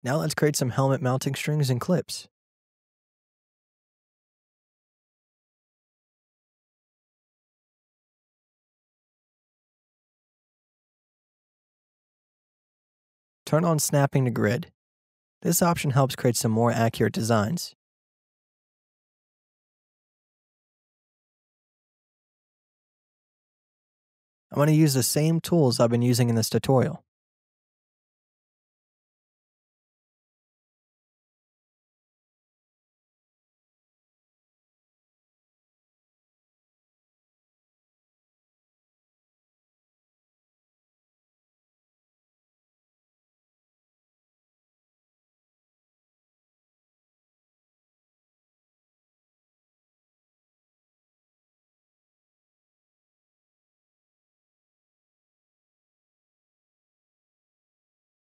Now let's create some helmet mounting strings and clips. Turn on snapping to grid. This option helps create some more accurate designs. I'm going to use the same tools I've been using in this tutorial.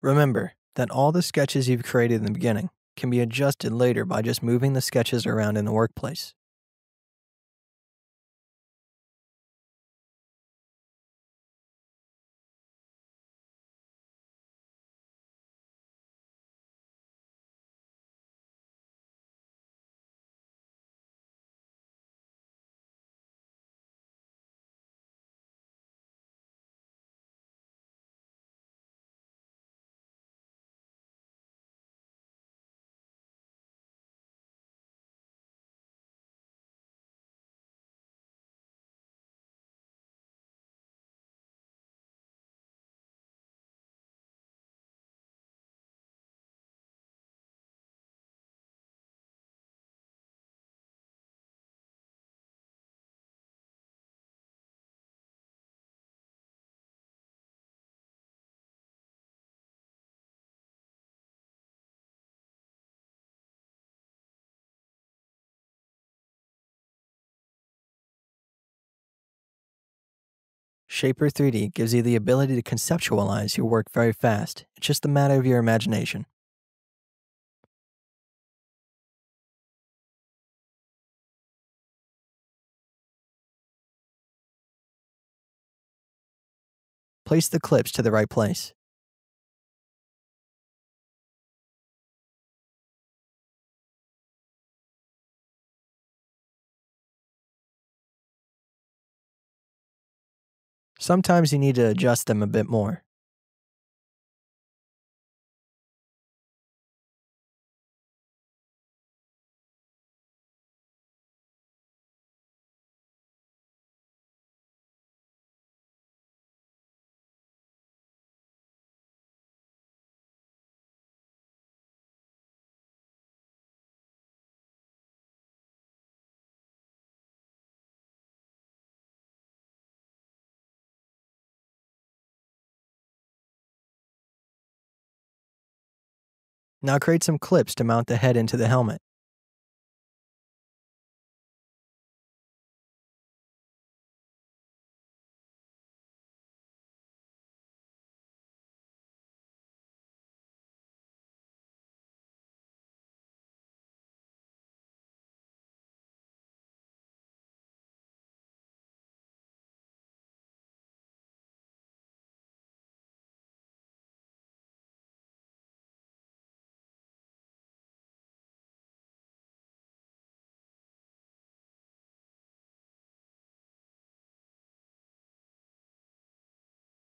Remember that all the sketches you've created in the beginning can be adjusted later by just moving the sketches around in the workplace. Shapr3D gives you the ability to conceptualize your work very fast. It's just a matter of your imagination. Place the clips to the right place. Sometimes you need to adjust them a bit more. Now create some clips to mount the head into the helmet.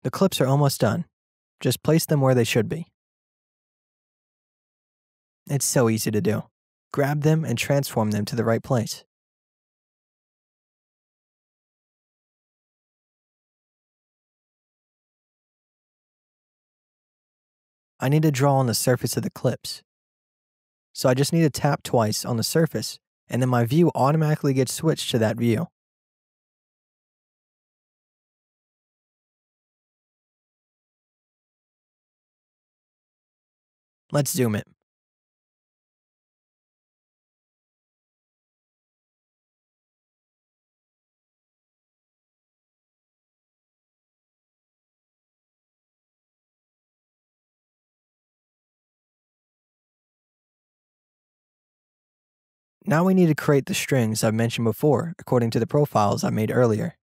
The clips are almost done. Just place them where they should be. It's so easy to do. Grab them and transform them to the right place. I need to draw on the surface of the clips. So I just need to tap twice on the surface, and then my view automatically gets switched to that view. Let's zoom it. Now we need to create the strings I've mentioned before according to the profiles I made earlier.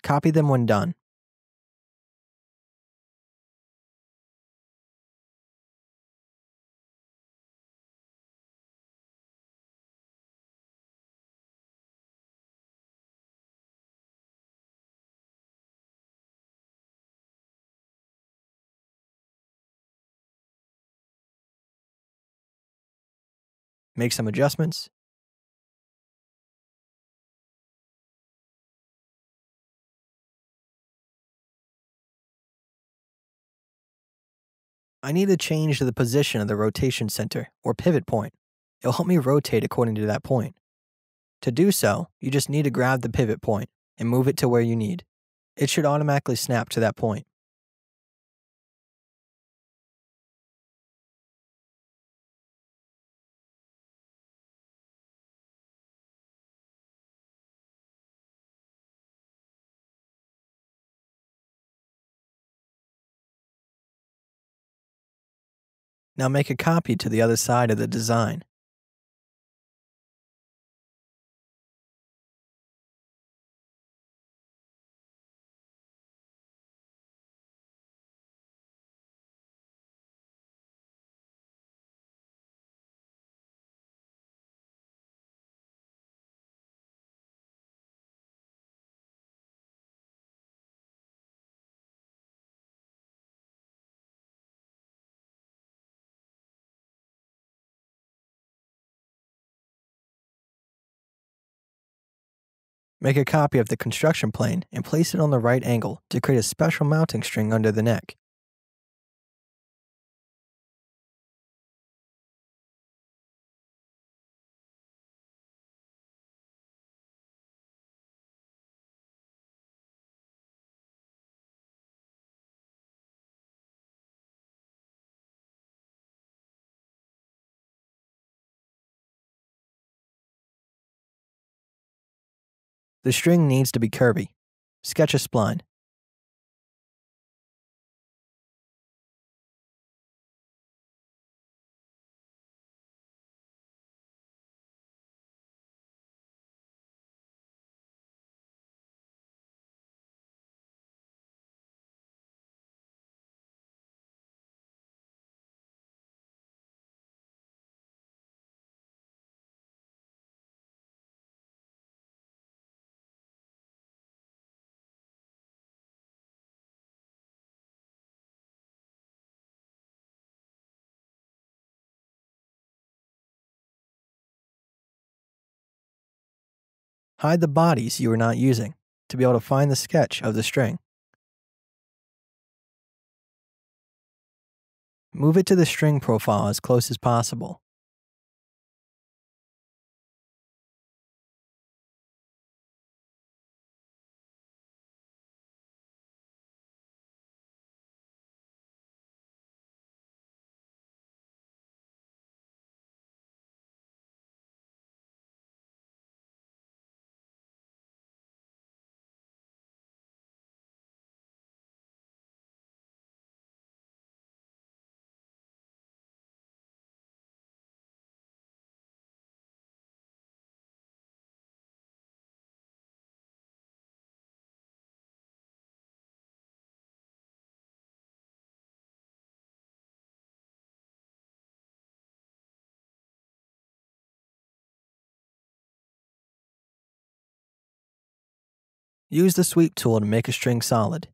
Copy them when done. Make some adjustments. I need to change the position of the rotation center, or pivot point. It'll help me rotate according to that point. To do so, you just need to grab the pivot point and move it to where you need. It should automatically snap to that point. Now make a copy to the other side of the design. Make a copy of the construction plane and place it on the right angle to create a special mounting string under the neck. The string needs to be curvy. Sketch a spline. Hide the bodies you are not using to be able to find the sketch of the string. Move it to the string profile as close as possible. Use the sweep tool to make a string solid.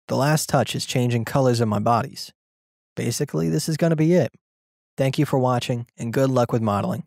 The last touch is changing colors of my bodies. Basically, this is going to be it. Thank you for watching, and good luck with modeling.